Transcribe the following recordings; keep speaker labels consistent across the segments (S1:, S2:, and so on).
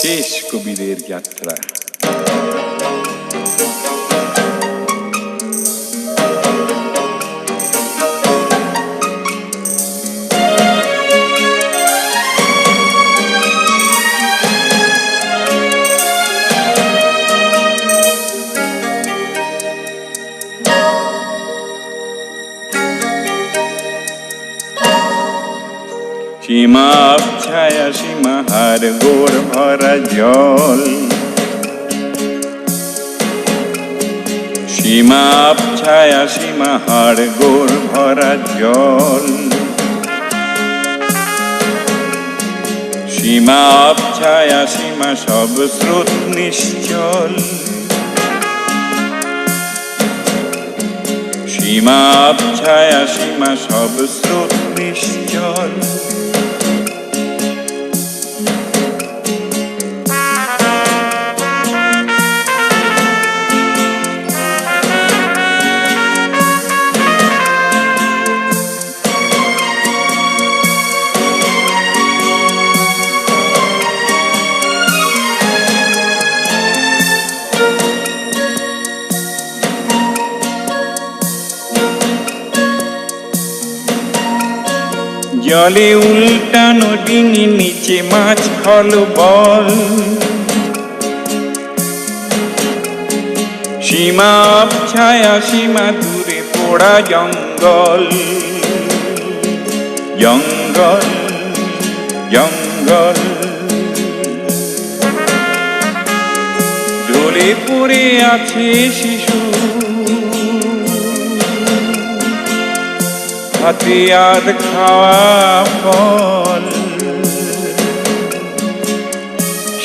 S1: শেষ কবিরের যাত্রা। সীমা ছায়া সীমা হার গোর ভরা জল, সীমা ছায়া সীমা হার গোর ভরা জল, সীমা ছায়া সীমা সব স্রোত নিশ্চল, সীমা ছায়া সীমা সব স্রোত নিশ্চল। জলে উল্টানো ডিঙি নিচে মাছ খল বল, সীমা ছায়া সীমা দূরে পোড়া জঙ্গল, জঙ্গল জঙ্গল ঢলে পড়ে আছে শিশু, হাতে আধ খাওয়া ফল,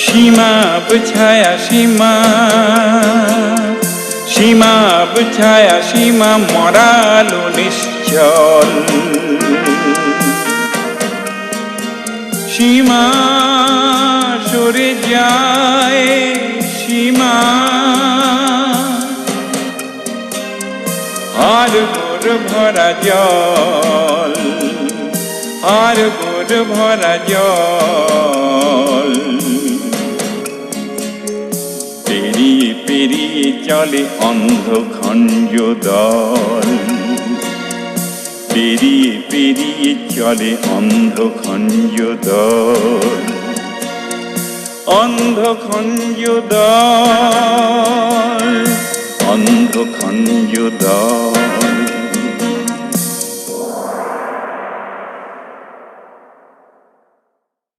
S1: সীমা ছায়া সীমা, সীমা ছায়া সীমা মরালো নিশ্চল, সীমা সরে যায় সীমা আর গোর ভরা জল, আর গোর ভরা জল, পেরিয়ে পেরিয়ে চলে অন্ধ খঞ্জ দল, পেরিয়ে পেরিয়ে চলে অন্ধ খঞ্জ দল, অন্ধ খঞ্জ দল, অন্ধ খঞ্জ দল।